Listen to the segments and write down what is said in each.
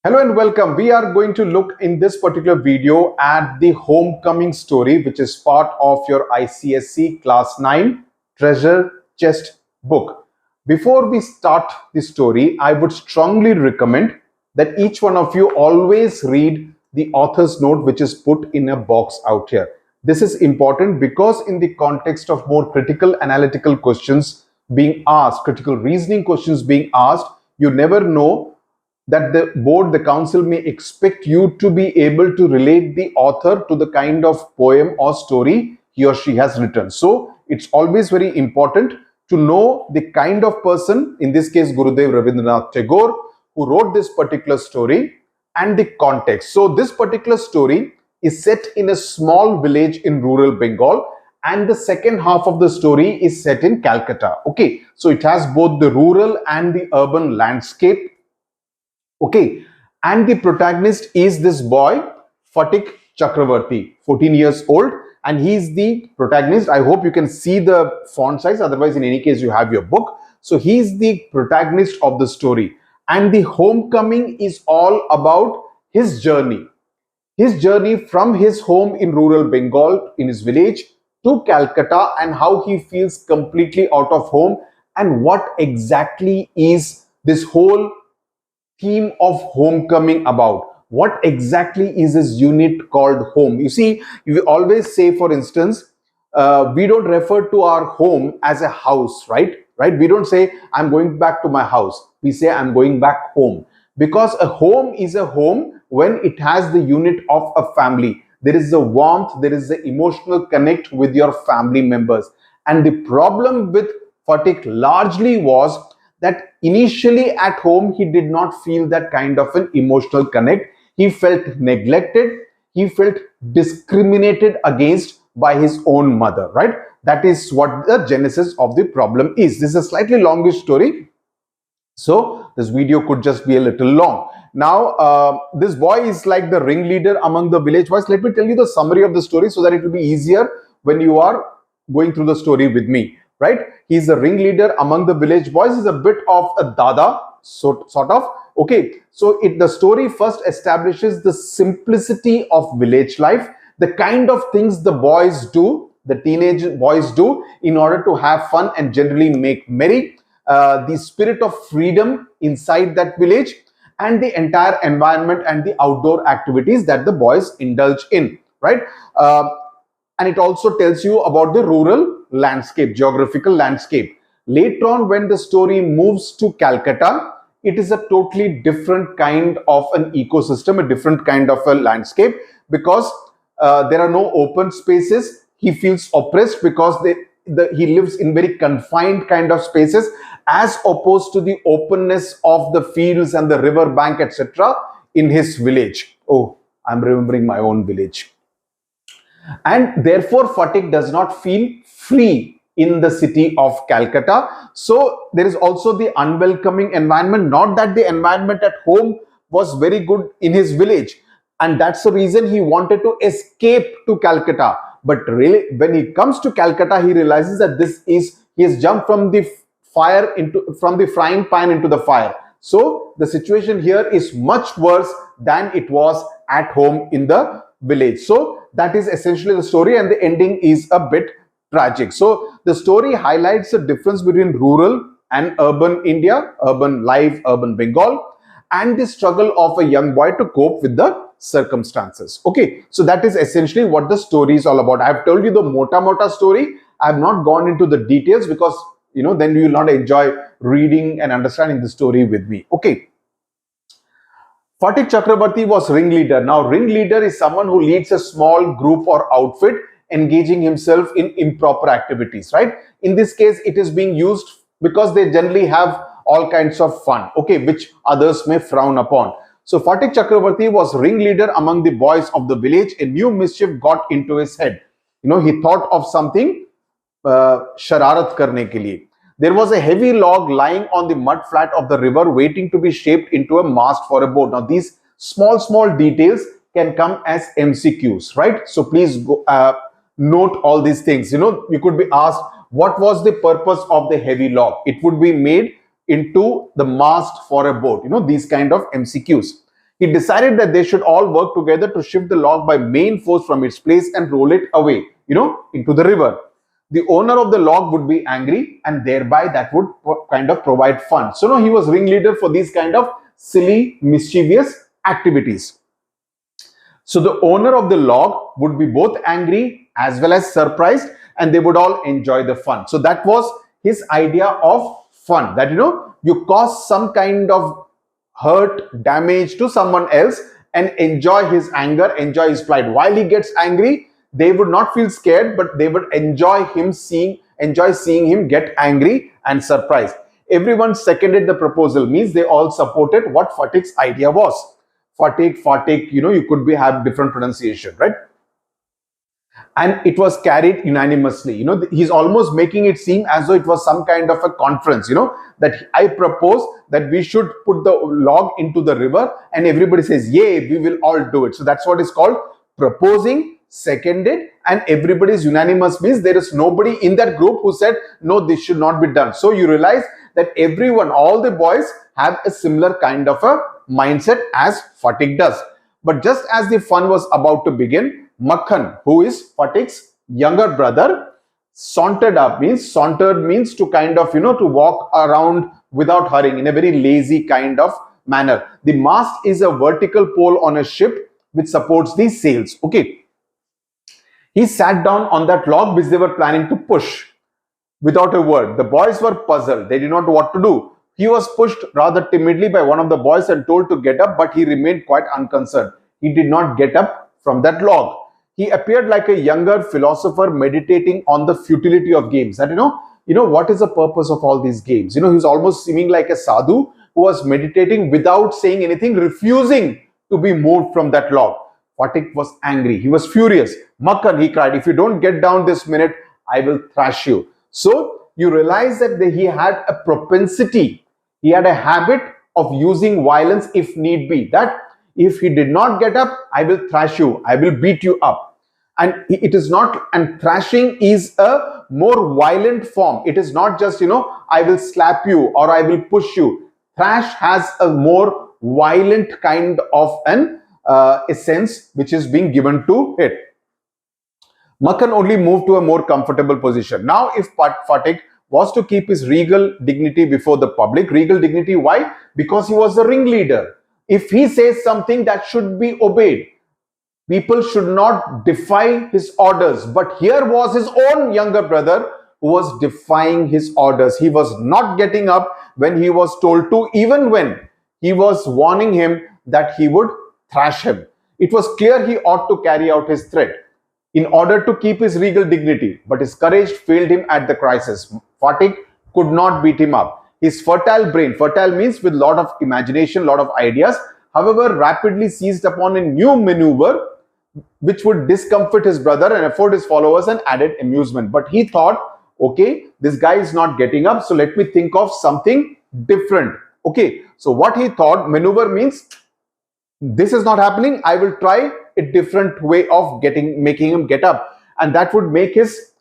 Hello and welcome. We are going to look in this particular video at the homecoming story, which is part of your ICSC Class 9 Treasure Chest book. Before we start the story, I would strongly recommend that each one of you always read the author's note, which is put in a box out here. This is important because in the context of more critical analytical questions being asked, critical reasoning questions being asked, you never know that the board, the council may expect you to be able to relate the author to the kind of poem or story he or she has written. So it's always very important to know the kind of person, in this case Gurudev Rabindranath Tagore, who wrote this particular story and the context. So this particular story is set in a small village in rural Bengal, and the second half of the story is set in Calcutta. Okay, so it has both the rural and the urban landscape. Okay, and the protagonist is this boy, Phatik Chakravarti, 14 years old, and he's the protagonist. I hope you can see the font size, otherwise, in any case, you have your book. So, he's the protagonist of the story, and the homecoming is all about his journey. His journey from his home in rural Bengal, in his village, to Calcutta, and how he feels completely out of home, and what exactly is this whole theme of homecoming about. What exactly is this unit called home? You see, we always say, for instance, we don't refer to our home as a house, right? We don't say I'm going back to my house. We say I'm going back home, because a home is a home when it has the unit of a family. There is the warmth, there is the emotional connect with your family members. And the problem with Phatik largely was that initially at home he did not feel that kind of an emotional connect. He felt neglected, he felt discriminated against by his own mother, right? That is what the genesis of the problem is. This is a slightly longish story, so this video could just be a little long. Now this boy is like the ringleader among the village boys. Let me tell you the summary of the story so that it will be easier when you are going through the story with me, right? He's a ringleader among the village boys. He's a bit of a dada, sort of. Okay, so the story first establishes the simplicity of village life, the kind of things the boys do, the teenage boys do, in order to have fun and generally make merry, the spirit of freedom inside that village, and the entire environment and the outdoor activities that the boys indulge in, right? And it also tells you about the rural landscape, geographical landscape. Later on, when the story moves to Calcutta, it is a totally different kind of an ecosystem, a different kind of a landscape, because there are no open spaces. He feels oppressed because he lives in very confined kind of spaces, as opposed to the openness of the fields and the river bank, etc., in his village. Oh, I'm remembering my own village. And therefore Phatik does not feel free in the city of Calcutta. So there is also the unwelcoming environment. Not that the environment at home was very good in his village, and that's the reason he wanted to escape to Calcutta. But really, when he comes to Calcutta, he realizes that he has jumped from the frying pan into the fire. So the situation here is much worse than it was at home in the village. So that is essentially the story, and the ending is a bit tragic. So the story highlights the difference between rural and urban India, urban life, urban Bengal, and the struggle of a young boy to cope with the circumstances. Okay, so that is essentially what the story is all about. I have told you the mota story. I have not gone into the details because then you will not enjoy reading and understanding the story with me. Okay. Phatik Chakrabarti was ringleader. Now, ringleader is someone who leads a small group or outfit engaging himself in improper activities, right? In this case, it is being used because they generally have all kinds of fun, okay, which others may frown upon. So, Phatik Chakrabarti was ringleader among the boys of the village. A new mischief got into his head. He thought of something shararat karne ke liye. There was a heavy log lying on the mud flat of the river waiting to be shaped into a mast for a boat. Now, these small details can come as MCQs, right? So please go, note all these things. You could be asked, what was the purpose of the heavy log? It would be made into the mast for a boat. These kind of MCQs. He decided that they should all work together to shift the log by main force from its place and roll it away, into the river. The owner of the log would be angry, and thereby that would kind of provide fun. So, no, he was ringleader for these kind of silly, mischievous activities. So the owner of the log would be both angry as well as surprised, and they would all enjoy the fun. So that was his idea of fun, that you cause some kind of hurt, damage to someone else and enjoy his anger, enjoy his plight. While he gets angry, they would not feel scared, but they would enjoy seeing him get angry and surprised. Everyone seconded the proposal, means they all supported what Phatik's idea was. Phatik, you could have different pronunciation, right? And it was carried unanimously. He's almost making it seem as though it was some kind of a conference, that I propose that we should put the log into the river, and everybody says, yay, we will all do it. So that's what is called proposing, seconded, and everybody is unanimous, means there is nobody in that group who said, no, this should not be done. So you realize that everyone, all the boys have a similar kind of a mindset as Phatik does. But just as the fun was about to begin, Makhan, who is Phatik's younger brother, sauntered means to kind of, to walk around without hurrying in a very lazy kind of manner. The mast is a vertical pole on a ship which supports the sails. Okay. He sat down on that log which they were planning to push without a word. The boys were puzzled. They did not know what to do. He was pushed rather timidly by one of the boys and told to get up, but he remained quite unconcerned. He did not get up from that log. He appeared like a younger philosopher meditating on the futility of games. That what is the purpose of all these games? He was almost seeming like a sadhu who was meditating without saying anything, refusing to be moved from that log. Phatik was angry. He was furious. Makhan, he cried, if you don't get down this minute, I will thrash you. So you realize that he had a propensity, he had a habit of using violence if need be. That if he did not get up, I will thrash you, I will beat you up. And it is not, and thrashing is a more violent form. It is not just, I will slap you or I will push you. Thrash has a more violent kind of an essence which is being given to it. Makhan only moved to a more comfortable position. Now, if Phatik was to keep his regal dignity before the public, regal dignity, why? Because he was the ringleader. If he says something, that should be obeyed. People should not defy his orders. But here was his own younger brother who was defying his orders. He was not getting up when he was told to, even when he was warning him that he would thrash him. It was clear he ought to carry out his threat in order to keep his regal dignity, but his courage failed him at the crisis. Phatik could not beat him up. His fertile brain, fertile means with lot of imagination, lot of ideas, however, rapidly seized upon a new maneuver which would discomfort his brother and afford his followers an added amusement. But he thought, okay, this guy is not getting up, so let me think of something different. Okay, so what he thought, maneuver means this is not happening, I will try a different way of making him get up, and that would make his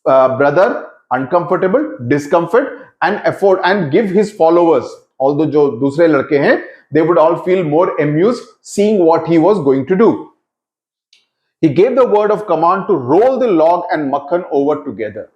brother uncomfortable, discomfort, and afford and give his followers, although jo dusre ladke hain, they would all feel more amused seeing what he was going to do. He gave the word of command to roll the log and Makhan over together.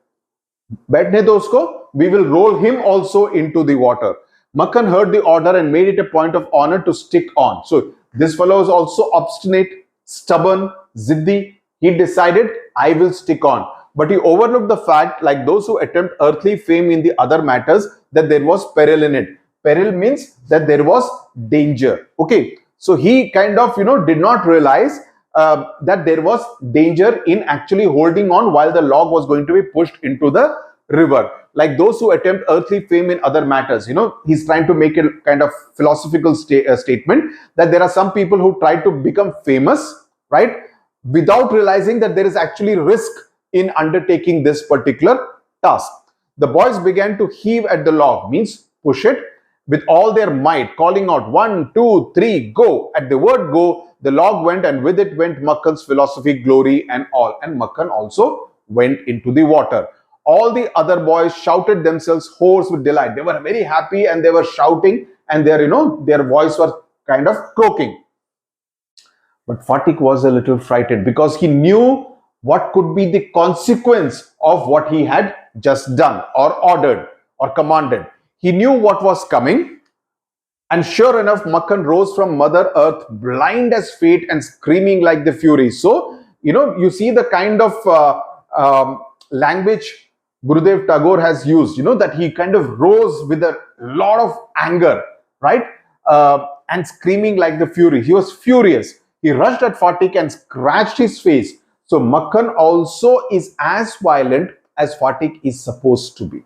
Baithne do usko, we will roll him also into the water. Makhan heard the order and made it a point of honor to stick on. So this fellow is also obstinate, stubborn, ziddi. He decided, I will stick on. But he overlooked the fact, like those who attempt earthly fame in the other matters, that there was peril in it. Peril means that there was danger. Okay, so he kind of, did not realize that there was danger in actually holding on while the log was going to be pushed into the river. Like those who attempt earthly fame in other matters, he's trying to make a kind of philosophical statement that there are some people who try to become famous, right, without realizing that there is actually risk in undertaking this particular task. The boys began to heave at the log, means push it with all their might, calling out 1, 2, 3, go. At the word go, the log went, and with it went Makhan's philosophy, glory, and all. And Makhan also went into the water. All the other boys shouted themselves hoarse with delight. They were very happy and they were shouting, and their voice was kind of croaking. But Fatik was a little frightened because he knew what could be the consequence of what he had just done or ordered or commanded. He knew what was coming. And sure enough, Makhan rose from Mother Earth, blind as fate and screaming like the fury. So, you see the kind of language Gurudev Tagore has used, that he kind of rose with a lot of anger, right? And screaming like the fury. He was furious. He rushed at Fatik and scratched his face. So, Makhan also is as violent as Fatik is supposed to be,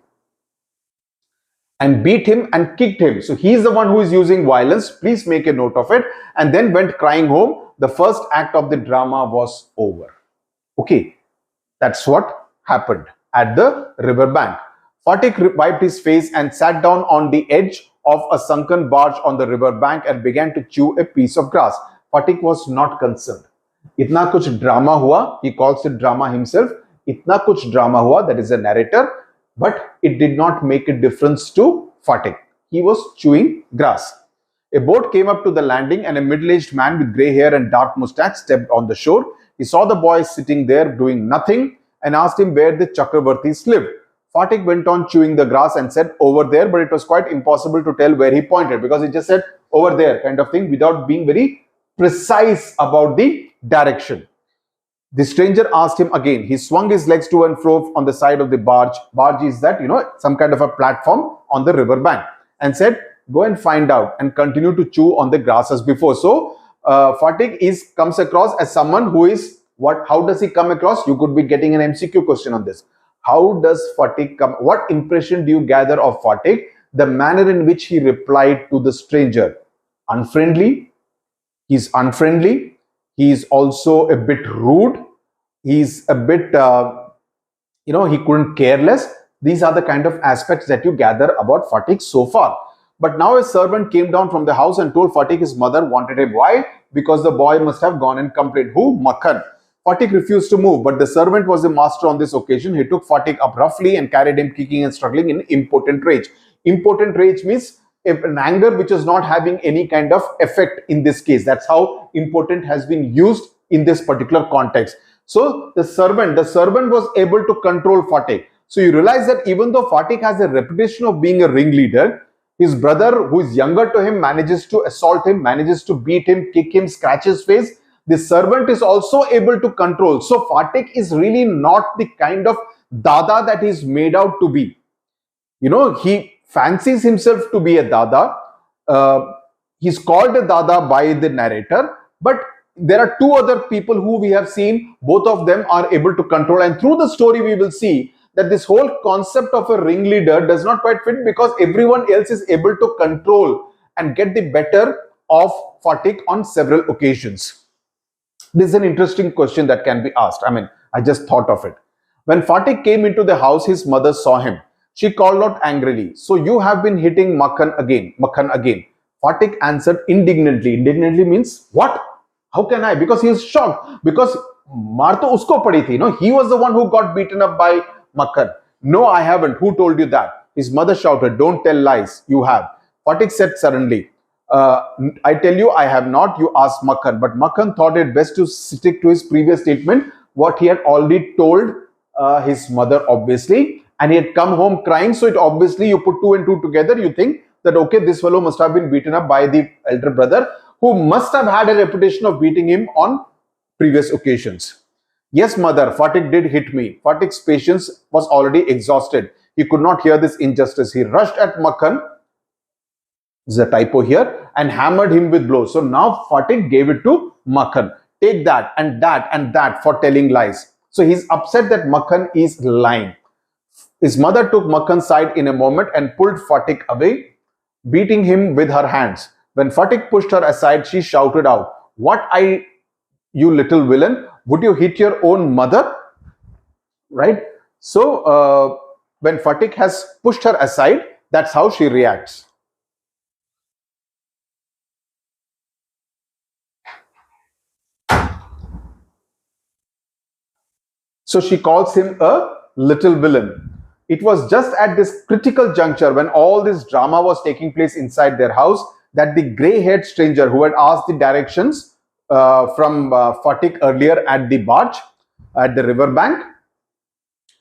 and beat him and kicked him. So he's the one who is using violence. Please make a note of it. And then went crying home. The first act of the drama was over. Okay, that's what happened at the river bank. Fatik wiped his face and sat down on the edge of a sunken barge on the river bank and began to chew a piece of grass. Fatik was not concerned. Itna kuch drama hua, he calls it drama himself. Itna kuch drama hua, that is a narrator, but it did not make a difference to Fatik. He was chewing grass. A boat came up to the landing and a middle-aged man with grey hair and dark moustache stepped on the shore. He saw the boy sitting there doing nothing and asked him where the Chakravartis lived. Fatik went on chewing the grass and said over there, but it was quite impossible to tell where he pointed because he just said over there kind of thing without being very precise about the direction. The stranger asked him again. He swung his legs to and fro on the side of the barge. Barge is that, some kind of a platform on the river bank, and said, go and find out, and continue to chew on the grass as before. So, Fatik comes across as someone who is what? How does he come across? You could be getting an MCQ question on this. How does Fatik come? What impression do you gather of Fatik? The manner in which he replied to the stranger. Unfriendly. He's unfriendly. He's also a bit rude. He's a bit, he couldn't care less. These are the kind of aspects that you gather about Fatik so far. But now a servant came down from the house and told Fatik his mother wanted him. Why? Because the boy must have gone and complained. Who? Makhan. Fatik refused to move, but the servant was the master on this occasion. He took Fatik up roughly and carried him kicking and struggling in impotent rage. Impotent rage means an anger which is not having any kind of effect in this case. That's how impotent has been used in this particular context. So the servant was able to control Fatik. So you realize that even though Fatik has a reputation of being a ringleader, his brother who is younger to him manages to assault him, manages to beat him, kick him, scratch his face. The servant is also able to control. So Fatik is really not the kind of dada that he's made out to be. He fancies himself to be a dada. He's called a dada by the narrator, but there are two other people who we have seen. Both of them are able to control, and through the story we will see that this whole concept of a ringleader does not quite fit because everyone else is able to control and get the better of Fatik on several occasions. This is an interesting question that can be asked. I just thought of it. When Fatik came into the house, his mother saw him. She called out angrily, "So you have been hitting Makhan again. Fatik answered indignantly. Indignantly means what? How can I? Because he is shocked. Because maar to usko padi thi. He was the one who got beaten up by Makhan. No, I haven't. Who told you that? His mother shouted, "Don't tell lies. You have." Fatik said suddenly, "I tell you, I have not. You asked Makhan." But Makhan thought it best to stick to his previous statement, what he had already told his mother, obviously. And he had come home crying. So it obviously, you put two and two together, you think that, okay, this fellow must have been beaten up by the elder brother, who must have had a reputation of beating him on previous occasions. "Yes, mother, Fatik did hit me." Fatik's patience was already exhausted. He could not hear this injustice. He rushed at Makhan, there's a typo here, and hammered him with blows. So now Fatik gave it to Makhan. Take that and that and that for telling lies. So he's upset that Makhan is lying. His mother took Makhan's side in a moment and pulled Fatik away, beating him with her hands. When Fatik pushed her aside, she shouted out, "What, you little villain, would you hit your own mother?" Right? So when Fatik has pushed her aside, that's how she reacts. So she calls him a little villain. It was just at this critical juncture when all this drama was taking place inside their house that the grey-haired stranger who had asked the directions from Fatik earlier at the barge at the river bank.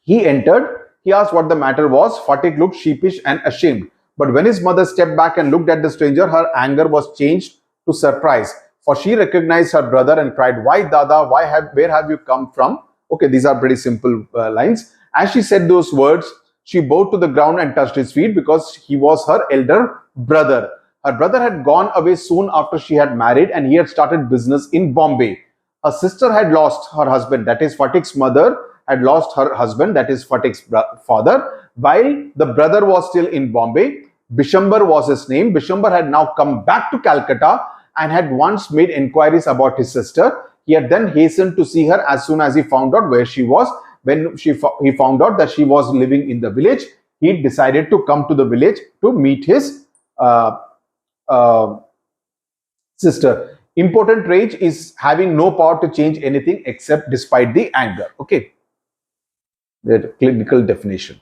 He entered. He asked what the matter was. Fatik looked sheepish and ashamed. But when his mother stepped back and looked at the stranger, her anger was changed to surprise. For she recognized her brother and cried, "Why, Dada? Where have you come from?" Okay, these are pretty simple lines. As she said those words, she bowed to the ground and touched his feet because he was her elder brother. Her brother had gone away soon after she had married and he had started business in Bombay. Her sister had lost her husband, that is Fatik's mother had lost her husband, that is Fatik's father, while the brother was still in Bombay. Bishambar was his name. Bishambar had now come back to Calcutta and had once made inquiries about his sister. He had then hastened to see her as soon as he found out where she was. When he found out that she was living in the village, he decided to come to the village to meet his sister. Important rage is having no power to change anything except despite the anger. Okay, the clinical definition.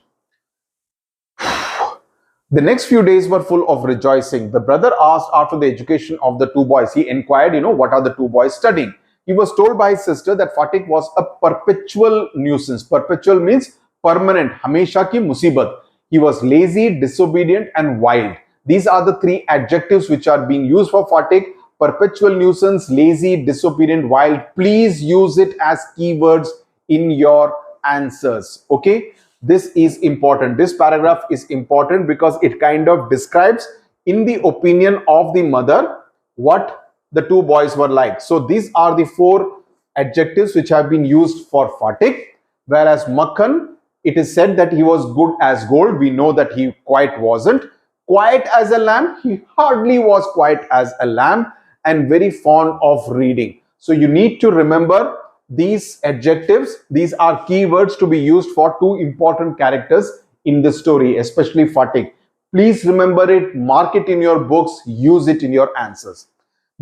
The next few days were full of rejoicing. The brother asked after the education of the two boys. He inquired, what are the two boys studying? He was told by his sister that Fatik was a perpetual nuisance. Perpetual means permanent, hamesha ki musibat. He was lazy, disobedient and wild. These are the three adjectives which are being used for Fatik. Perpetual nuisance, lazy, disobedient, wild. Please use it as keywords in your answers. Okay, this is important. This paragraph is important because it kind of describes, in the opinion of the mother, what the two boys were like. So these are the four adjectives which have been used for Fatik. Whereas Makhan, it is said that he was good as gold. We know that he quite wasn't. Quiet as a lamb, he hardly was quiet as a lamb, and very fond of reading. So you need to remember these adjectives. These are keywords to be used for two important characters in the story, especially Fatik. Please remember it, mark it in your books, use it in your answers.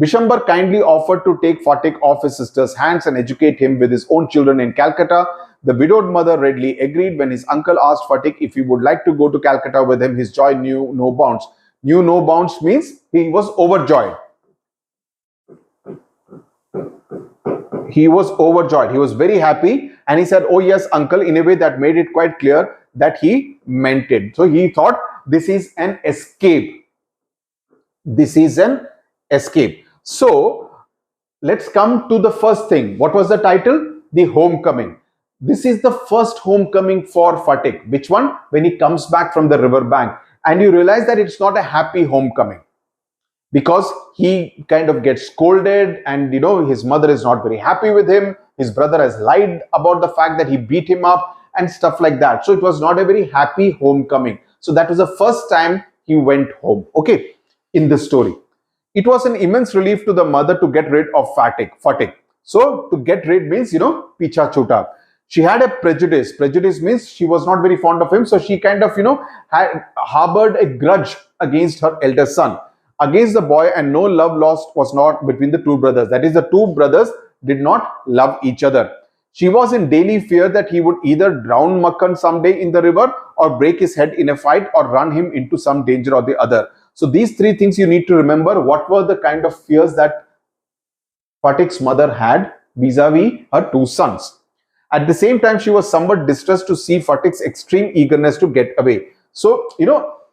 Bishambar kindly offered to take Fatik off his sister's hands and educate him with his own children in Calcutta. The widowed mother readily agreed. When his uncle asked Fatik if he would like to go to Calcutta with him, his joy knew no bounds. Knew no bounds means he was overjoyed. He was overjoyed. He was very happy and he said, "Oh yes, uncle," in a way that made it quite clear that he meant it. So he thought this is an escape. This is an escape. So let's come to the first thing. What was the title? The Homecoming. This is the first homecoming for Fatik. Which one? When he comes back from the river bank. And you realize that it's not a happy homecoming, because he kind of gets scolded and his mother is not very happy with him. His brother has lied about the fact that he beat him up and stuff like that. So it was not a very happy homecoming. So that was the first time he went home, okay, in this story. It was an immense relief to the mother to get rid of Fatik. So to get rid means, picha chuta. She had a prejudice. Prejudice means she was not very fond of him. So she kind of, had harbored a grudge against her elder son, against the boy, and no love lost was not between the two brothers. That is, the two brothers did not love each other. She was in daily fear that he would either drown Makhan someday in the river or break his head in a fight or run him into some danger or the other. So these three things you need to remember. What were the kind of fears that Fatik's mother had vis-a-vis her two sons? At the same time, she was somewhat distressed to see Fatik's extreme eagerness to get away. So,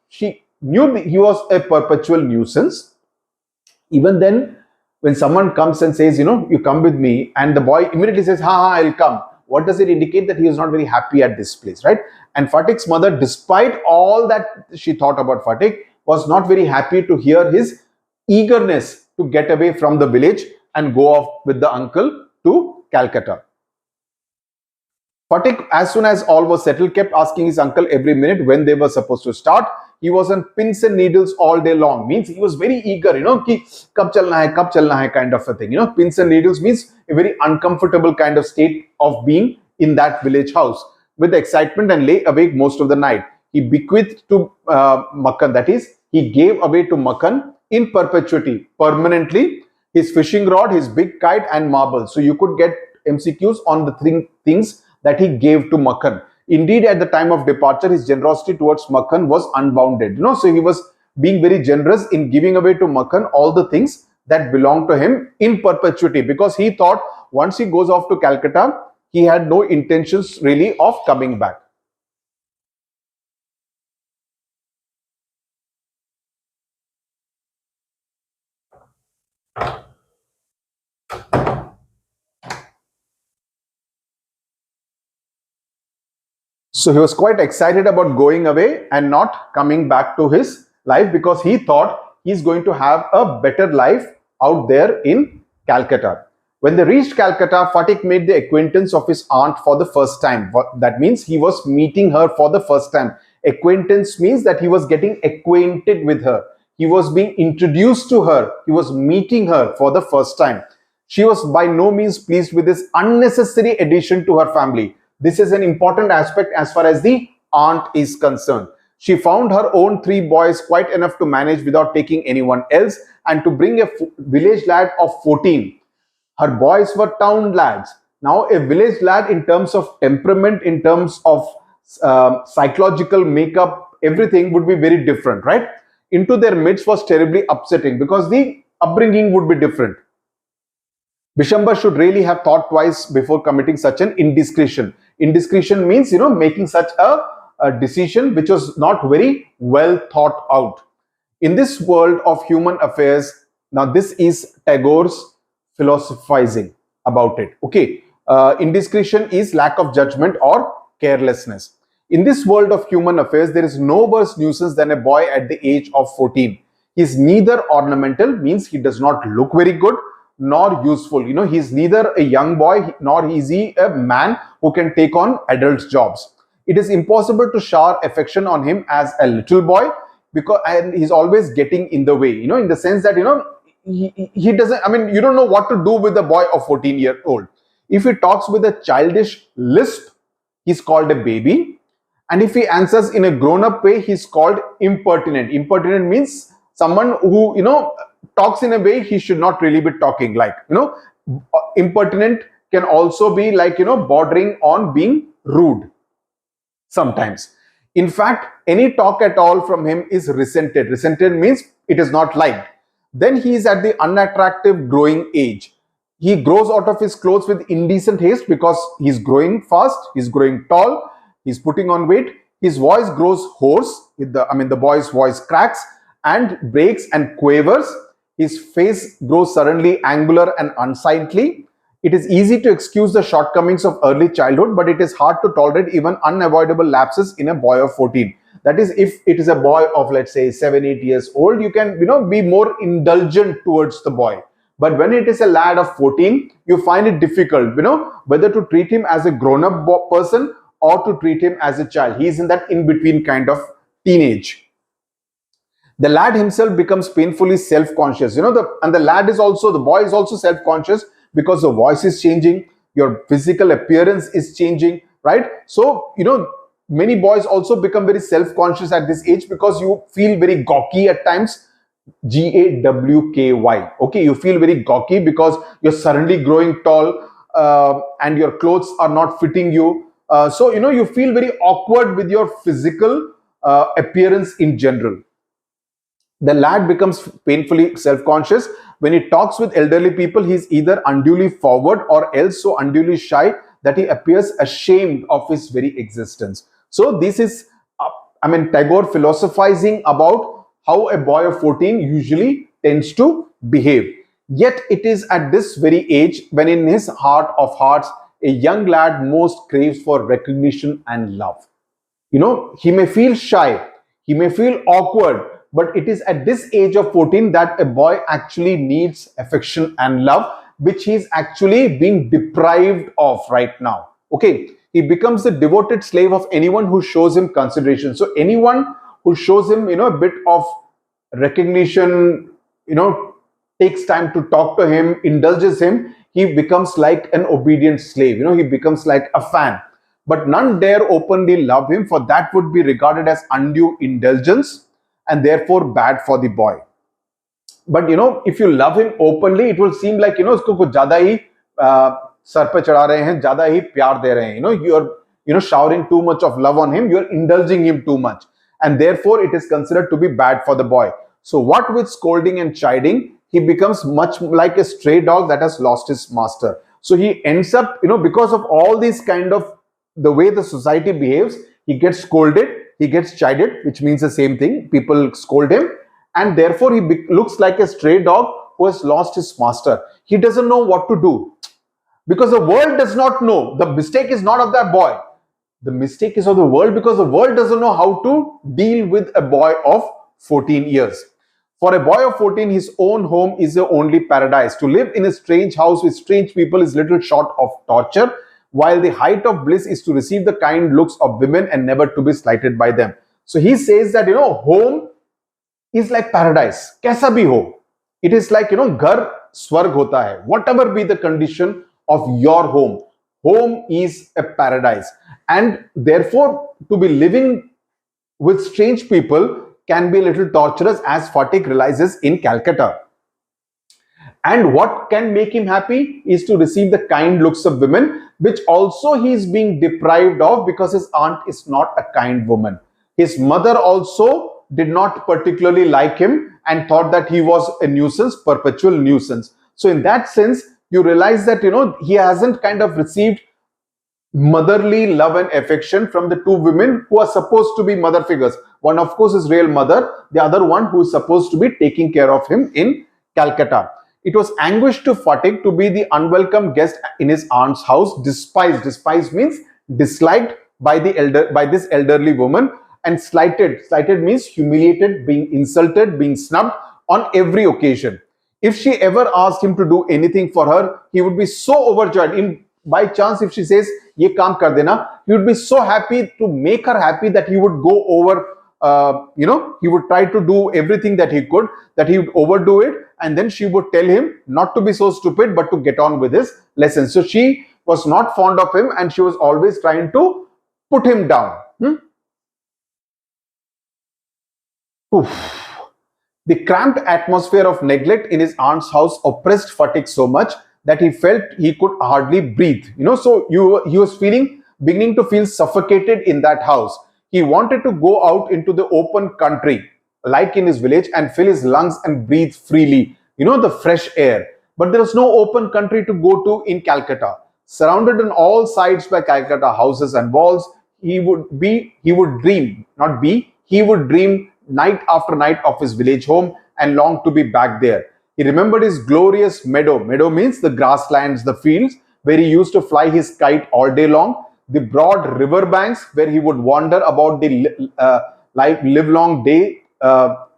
she knew he was a perpetual nuisance. Even then, when someone comes and says, you come with me, and the boy immediately says, ha, I'll come. What does it indicate? That he is not very happy at this place, right? And Fatik's mother, despite all that she thought about Fatik, was not very happy to hear his eagerness to get away from the village and go off with the uncle to Calcutta. Fatik, as soon as all was settled, kept asking his uncle every minute when they were supposed to start. He was on pins and needles all day long. Means he was very eager, ki kab chalna hai kind of a thing. Pins and needles means a very uncomfortable kind of state of being in that village house with excitement, and lay awake most of the night. He bequeathed to Makhan, that is, he gave away to Makhan in perpetuity, permanently, his fishing rod, his big kite and marble. So you could get MCQs on the things that he gave to Makhan. Indeed, at the time of departure, his generosity towards Makhan was unbounded. So he was being very generous in giving away to Makhan all the things that belonged to him in perpetuity, because he thought once he goes off to Calcutta, he had no intentions really of coming back. So he was quite excited about going away and not coming back to his life, because he thought he's going to have a better life out there in Calcutta. When they reached Calcutta, Phatik made the acquaintance of his aunt for the first time. That means he was meeting her for the first time. Acquaintance means that he was getting acquainted with her. He was being introduced to her. He was meeting her for the first time. She was by no means pleased with this unnecessary addition to her family. This is an important aspect as far as the aunt is concerned. She found her own 3 boys quite enough to manage without taking anyone else, and to bring a village lad of 14. Her boys were town lads. Now, a village lad, in terms of temperament, in terms of psychological makeup, everything would be very different, right? Into their midst was terribly upsetting, because the upbringing would be different. Bishambar should really have thought twice before committing such an indiscretion. Indiscretion means, making such a decision which was not very well thought out. In this world of human affairs, now this is Tagore's philosophizing about it. Okay, indiscretion is lack of judgment or carelessness. In this world of human affairs, there is no worse nuisance than a boy at the age of 14. He is neither ornamental, means he does not look very good, nor useful. He is neither a young boy nor is he a man who can take on adult jobs. It is impossible to shower affection on him as a little boy, and he's always getting in the way, in the sense that, he doesn't, you don't know what to do with a boy of 14-year-old. If he talks with a childish lisp, he's called a baby. And if he answers in a grown-up way, he's called impertinent. Impertinent means someone who, talks in a way he should not really be talking. Like, impertinent can also be like, bordering on being rude sometimes. In fact, any talk at all from him is resented. Resented means it is not liked. Then he is at the unattractive growing age. He grows out of his clothes with indecent haste, because he's growing fast, he's growing tall, he's putting on weight. His voice grows hoarse. The boy's voice cracks and breaks and quavers. His face grows suddenly angular and unsightly. It is easy to excuse the shortcomings of early childhood, but it is hard to tolerate even unavoidable lapses in a boy of 14. That is, if it is a boy of, let's say, 7-8 years old, you can, be more indulgent towards the boy. But when it is a lad of 14, you find it difficult, whether to treat him as a grown-up person or to treat him as a child. He is in that in-between kind of teenage. The lad himself becomes painfully self-conscious. And the boy is also self-conscious, because the voice is changing, your physical appearance is changing, right? So, many boys also become very self-conscious at this age, because you feel very gawky at times. Gawky. Okay, you feel very gawky because you're suddenly growing tall, and your clothes are not fitting you. So, you feel very awkward with your physical appearance in general. The lad becomes painfully self-conscious. When he talks with elderly people, he is either unduly forward or else so unduly shy that he appears ashamed of his very existence. So this is, Tagore philosophizing about how a boy of 14 usually tends to behave. Yet it is at this very age when in his heart of hearts, a young lad most craves for recognition and love. He may feel shy, he may feel awkward, but it is at this age of 14 that a boy actually needs affection and love, which he is actually being deprived of right now. Okay, he becomes the devoted slave of anyone who shows him consideration. So anyone who shows him, a bit of recognition, takes time to talk to him, indulges him, he becomes like an obedient slave. He becomes like a fan. But none dare openly love him, for that would be regarded as undue indulgence and therefore bad for the boy. But if you love him openly, it will seem like usko kuch zyada hi sar pe chada rahe hain, zyada hi pyar de rahe hain. You are showering too much of love on him, you are indulging him too much, and therefore it is considered to be bad for the boy. So what with scolding and chiding, he becomes much like a stray dog that has lost his master. So he ends up, because of all these kind of the way the society behaves, he gets scolded, he gets chided, which means the same thing. People scold him, and therefore he looks like a stray dog who has lost his master. He doesn't know what to do because the world does not know. The mistake is not of that boy. The mistake is of the world, because the world doesn't know how to deal with a boy of 14 years. For a boy of 14, his own home is the only paradise. To live in a strange house with strange people is little short of torture, while the height of bliss is to receive the kind looks of women and never to be slighted by them. So he says that, home is like paradise. Kaisa bhi ho. It is like, ghar swarg hota hai. Whatever be the condition of your home, home is a paradise. And therefore, to be living with strange people can be a little torturous, as Phatik realizes in Calcutta. And what can make him happy is to receive the kind looks of women, which also he is being deprived of because his aunt is not a kind woman. His mother also did not particularly like him and thought that he was a nuisance, perpetual nuisance. So in that sense, you realize that, he hasn't kind of received motherly love and affection from the two women who are supposed to be mother figures. One, of course, is real mother. The other one who is supposed to be taking care of him in Calcutta. It was anguish to Phatik to be the unwelcome guest in his aunt's house, despised. Despised means disliked by this elderly woman, and slighted. Slighted means humiliated, being insulted, being snubbed on every occasion. If she ever asked him to do anything for her, he would be so overjoyed. By chance, if she says, "Ye kaam kar dena," he would be so happy to make her happy that he would go over. He would try to do everything that he could, that he would overdo it, and then she would tell him not to be so stupid, but to get on with his lessons. So she was not fond of him, and she was always trying to put him down. The cramped atmosphere of neglect in his aunt's house oppressed Phatik so much that he felt he could hardly breathe. So he was beginning to feel suffocated in that house. He wanted to go out into the open country, like in his village, and fill his lungs and breathe freely, the fresh air. But there was no open country to go to in Calcutta. Surrounded on all sides by Calcutta houses and walls, he would dream night after night of his village home and long to be back there. He remembered his glorious meadow. Meadow means the grasslands, the fields, where he used to fly his kite all day long. The broad river banks where he would wander about the livelong day,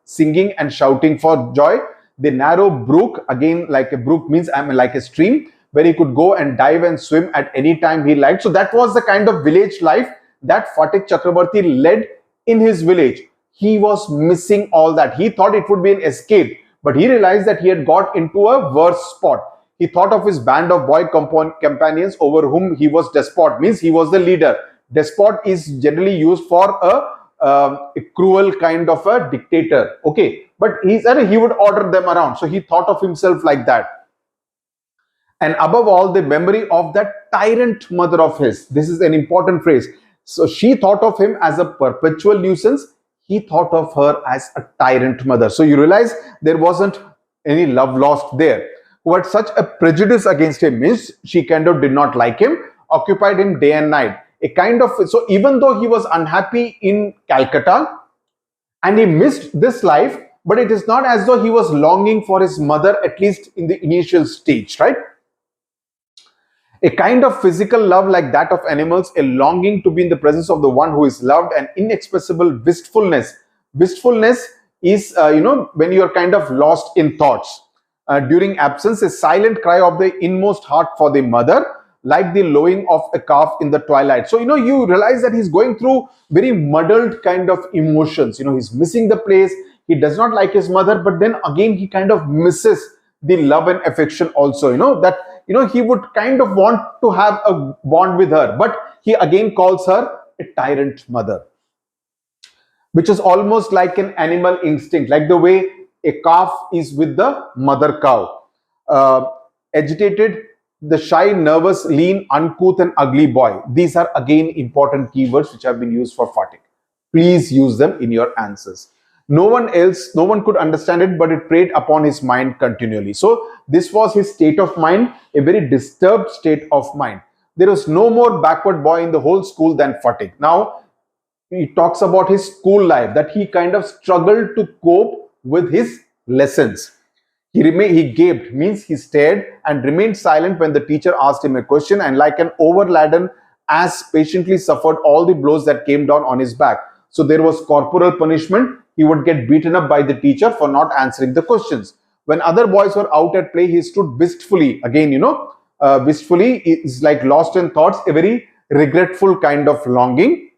singing and shouting for joy. The narrow brook, again like a brook means like a stream, where he could go and dive and swim at any time he liked. So that was the kind of village life that Phatik Chakrabarti led in his village. He was missing all that. He thought it would be an escape, but he realized that he had got into a worse spot. He thought of his band of boy companions over whom he was despot, means he was the leader. Despot is generally used for a cruel kind of a dictator. Okay, but he would order them around. So he thought of himself like that. And above all, the memory of that tyrant mother of his. This is an important phrase. So she thought of him as a perpetual nuisance. He thought of her as a tyrant mother. So you realize there wasn't any love lost there. Who had such a prejudice against him, means she kind of did not like him, occupied him day and night. So even though he was unhappy in Calcutta and he missed this life, but it is not as though he was longing for his mother, at least in the initial stage, right? A kind of physical love like that of animals, a longing to be in the presence of the one who is loved, and inexpressible wistfulness. Wistfulness is, when you are kind of lost in thoughts. During absence, a silent cry of the inmost heart for the mother, like the lowing of a calf in the twilight. So, you realize that he's going through very muddled kind of emotions. He's missing the place. He does not like his mother, but then again, he kind of misses the love and affection also, he would kind of want to have a bond with her, but he again calls her a tyrant mother, which is almost like an animal instinct, like the way a calf is with the mother cow. Agitated, the shy, nervous, lean, uncouth, and ugly boy. These are again important keywords which have been used for Phatik. Please use them in your answers. No one could understand it, but it preyed upon his mind continually. So this was his state of mind, a very disturbed state of mind. There was no more backward boy in the whole school than Fatik. Now he talks about his school life, that he kind of struggled to cope with his lessons. He gaped, means he stared and remained silent when the teacher asked him a question, and like an overladen ass patiently suffered all the blows that came down on his back. So there was corporal punishment. He would get beaten up by the teacher for not answering the questions. When other boys were out at play, he stood wistfully. Again, wistfully is like lost in thoughts, a very regretful kind of longing,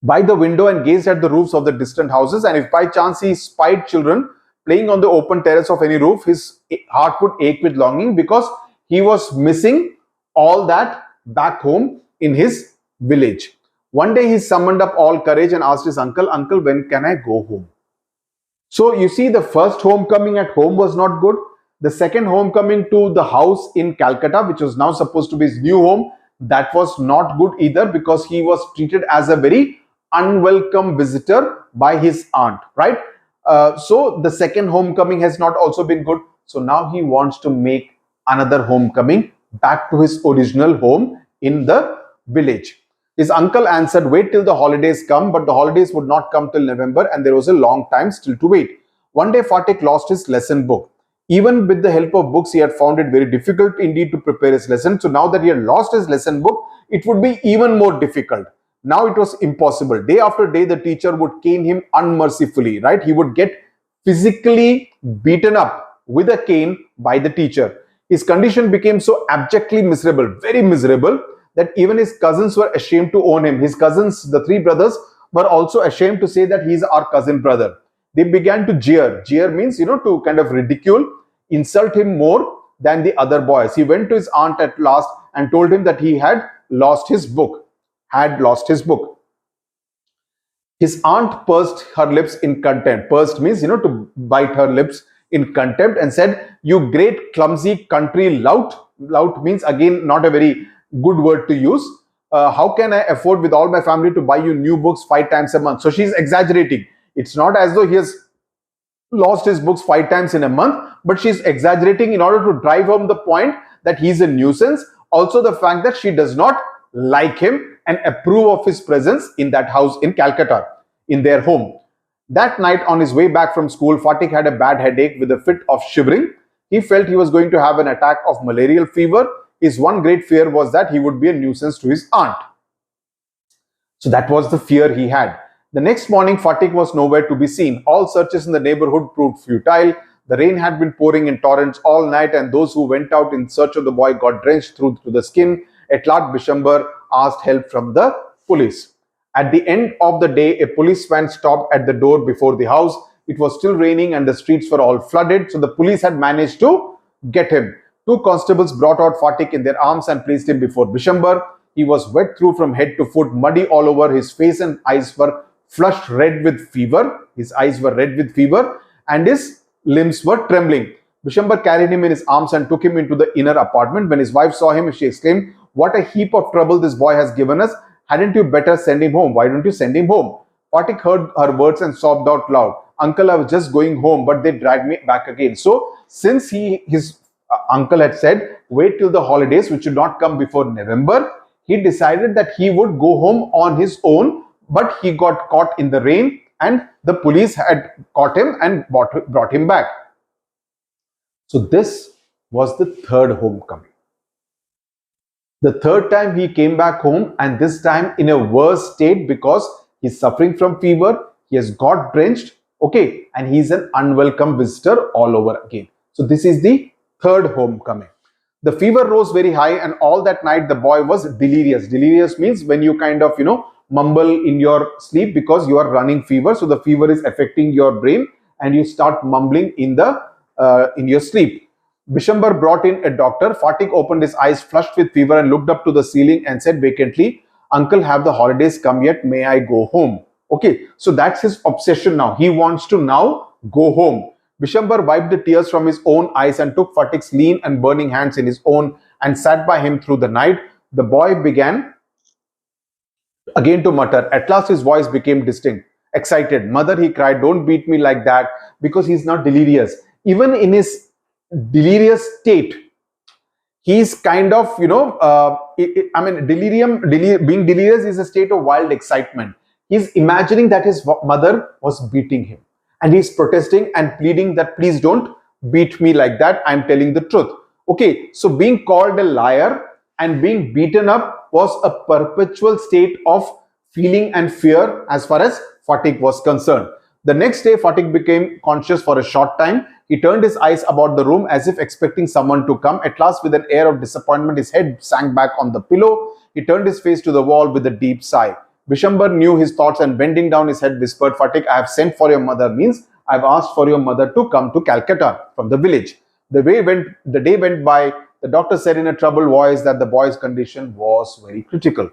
by the window and gazed at the roofs of the distant houses. And if by chance he spied children playing on the open terrace of any roof, his heart would ache with longing, because he was missing all that back home in his village. One day he summoned up all courage and asked his uncle, "Uncle, when can I go home?" So you see, the first homecoming at home was not good. The second homecoming to the house in Calcutta, which was now supposed to be his new home, that was not good either, because he was treated as a very unwelcome visitor by his aunt, right? So the second homecoming has not also been good. So now he wants to make another homecoming back to his original home in the village. His uncle answered, "Wait till the holidays come," but the holidays would not come till November, and there was a long time still to wait. One day Fatik lost his lesson book. Even with the help of books, he had found it very difficult indeed to prepare his lesson. So now that he had lost his lesson book, it would be even more difficult. Now it was impossible. Day after day, the teacher would cane him unmercifully, right? He would get physically beaten up with a cane by the teacher. His condition became so abjectly miserable, very miserable, that even his cousins were ashamed to own him. His cousins, the three brothers, were also ashamed to say that he's our cousin brother. They began to jeer. Jeer means, to kind of ridicule, insult him more than the other boys. He went to his aunt at last and told him that he had lost his book. His aunt pursed her lips in contempt. Pursed means, to bite her lips in contempt, and said, "You great clumsy country lout." Lout means, again, not a very good word to use. How can I afford with all my family to buy you new books 5 times a month? So she's exaggerating. It's not as though he has lost his books 5 times in a month, but she's exaggerating in order to drive home the point that he's a nuisance. Also, the fact that she does not like him and approve of his presence in that house in Calcutta, in their home. That night, on his way back from school, Fatik had a bad headache with a fit of shivering. He felt he was going to have an attack of malarial fever. His one great fear was that he would be a nuisance to his aunt. So that was the fear he had. The next morning, Fatik was nowhere to be seen. All searches in the neighborhood proved futile. The rain had been pouring in torrents all night, and those who went out in search of the boy got drenched through to the skin. At last, Bishambar asked help from the police. At the end of the day, a policeman stopped at the door before the house. It was still raining and the streets were all flooded, so the police had managed to get him. 2 constables brought out Fatik in their arms and placed him before Bishambar. He was wet through from head to foot, muddy all over. His face and eyes were flushed red with fever. And his limbs were trembling. Bishambar carried him in his arms and took him into the inner apartment. When his wife saw him, she exclaimed, "What a heap of trouble this boy has given us. Hadn't you better send him home? Why don't you send him home?" Fatik heard her words and sobbed out loud, "Uncle, I was just going home, but they dragged me back again." So since his uncle had said, wait till the holidays, which should not come before November, he decided that he would go home on his own, but he got caught in the rain and the police had caught him and brought him back. So this was the third homecoming. The third time he came back home, and this time in a worse state, because he's suffering from fever, he has got drenched, okay, and he's an unwelcome visitor all over again. So this is the third homecoming. The fever rose very high, and all that night the boy was delirious. Delirious means when you kind of, mumble in your sleep because you are running fever. So the fever is affecting your brain and you start mumbling in your sleep. Bishambar brought in a doctor. Fatik opened his eyes, flushed with fever, and looked up to the ceiling and said vacantly, "Uncle, have the holidays come yet? May I go home?" Okay, so that's his obsession now. He wants to now go home. Bishambar wiped the tears from his own eyes and took Fatik's lean and burning hands in his own and sat by him through the night. The boy began again to mutter. At last his voice became distinct. excited. Mother, he cried, don't beat me like that, because he's not delirious. Even in his delirious state, he's kind of, I mean, being delirious is a state of wild excitement. He's imagining that his mother was beating him, and he's protesting and pleading that please don't beat me like that, I'm telling the truth. Okay, so being called a liar and being beaten up was a perpetual state of feeling and fear as far as Fatik was concerned. The next day, Fatik became conscious for a short time. He turned his eyes about the room as if expecting someone to come. At last, with an air of disappointment, his head sank back on the pillow. He turned his face to the wall with a deep sigh. Bishambar knew his thoughts and bending down his head whispered, Fatik, I have sent for your mother means I have asked for your mother to come to Calcutta from the village. The day went by. The doctor said in a troubled voice that the boy's condition was very critical.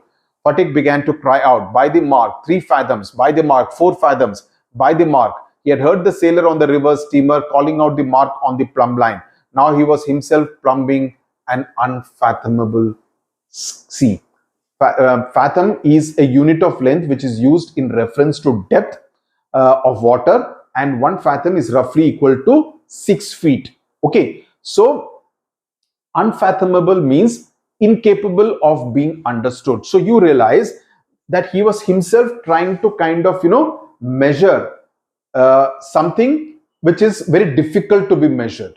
Fatik began to cry out, by the mark, 3 fathoms, by the mark, 4 fathoms, by the mark. He had heard the sailor on the river steamer calling out the mark on the plumb line. Now he was himself plumbing an unfathomable sea. Fathom is a unit of length which is used in reference to depth of water, and 1 fathom is roughly equal to 6 feet. Okay, so unfathomable means incapable of being understood. So you realize that he was himself trying to kind of, measure something which is very difficult to be measured,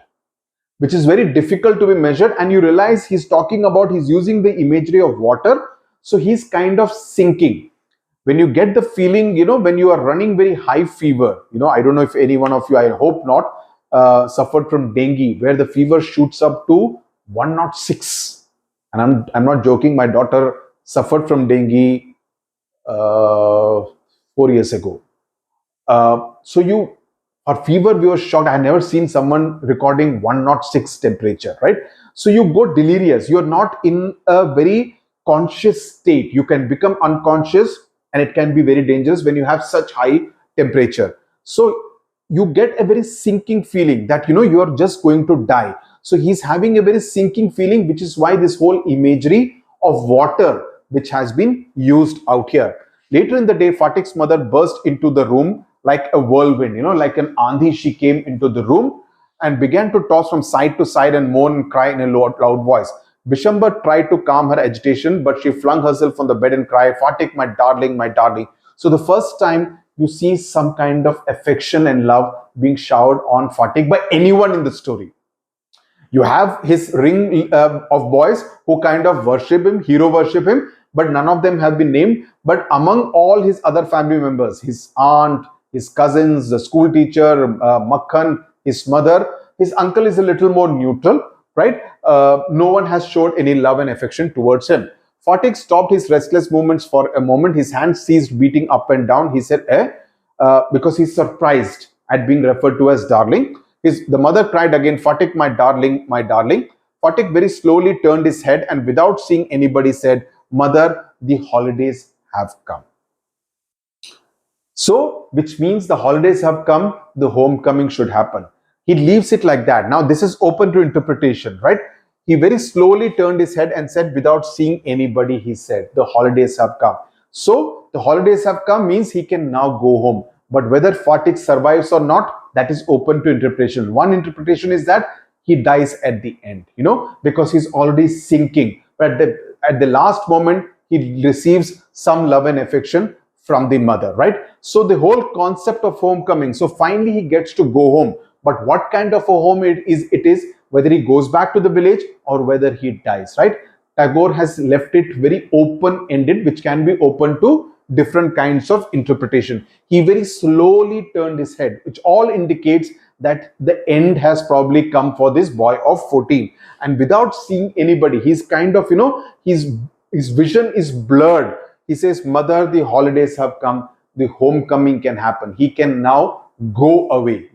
and you realize he's using the imagery of water. So he's kind of sinking. When you get the feeling, when you are running very high fever, I don't know if any one of you, I hope not, suffered from dengue, where the fever shoots up to 106. And I'm not joking. My daughter suffered from dengue 4 years ago. For fever, we were shocked. I had never seen someone recording 106 temperature, right? So you go delirious. You're not in a very conscious state. You can become unconscious, and it can be very dangerous when you have such high temperature. So you get a very sinking feeling that, you are just going to die. So he's having a very sinking feeling, which is why this whole imagery of water, which has been used out here. Later in the day, Fatik's mother burst into the room like a whirlwind, like an andhi. She came into the room and began to toss from side to side and moan and cry in a loud voice. Bishambar tried to calm her agitation, but she flung herself on the bed and cried, Fatik, my darling, my darling. So the first time you see some kind of affection and love being showered on Fatik by anyone in the story. You have his ring of boys who kind of worship him, hero worship him, but none of them have been named. But among all his other family members, his aunt, his cousins, the school teacher, Makhan, his mother, his uncle is a little more neutral, right? No one has showed any love and affection towards him. Fatik stopped his restless movements for a moment. His hands ceased beating up and down. He said, because he's surprised at being referred to as darling. The mother cried again, Fatik, my darling, my darling. Fatik very slowly turned his head and without seeing anybody said, Mother, the holidays have come. So, which means the holidays have come, the homecoming should happen. He leaves it like that. Now, this is open to interpretation, right? He very slowly turned his head and said, without seeing anybody, he said, the holidays have come. So, the holidays have come means he can now go home. But whether Fatik survives or not, that is open to interpretation. One interpretation is that he dies at the end, because he's already sinking. But at the last moment, he receives some love and affection from the mother, right? So the whole concept of homecoming. So finally he gets to go home. But what kind of a home it is, whether he goes back to the village or whether he dies, right? Tagore has left it very open-ended, which can be open to different kinds of interpretation. He very slowly turned his head, which all indicates that the end has probably come for this boy of 14. And without seeing anybody, he's kind of, his vision is blurred. He says, Mother, the holidays have come, the homecoming can happen. He can now go away,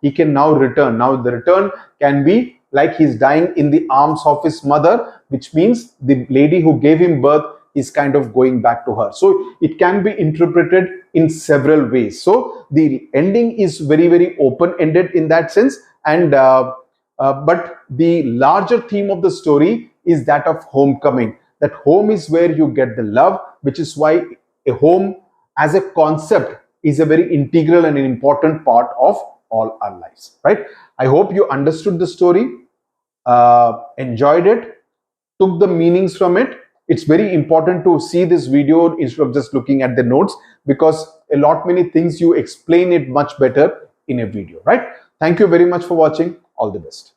he can now return. Now the return can be like he's dying in the arms of his mother, which means the lady who gave him birth is kind of going back to her. So it can be interpreted in several ways. So the ending is very, very open-ended in that sense. And but the larger theme of the story is that of homecoming. That home is where you get the love, which is why a home as a concept is a very integral and an important part of all our lives, right? I hope you understood the story, enjoyed it, took the meanings from it. It's very important to see this video instead of just looking at the notes, because a lot many things you explain it much better in a video, right? Thank you very much for watching. All the best.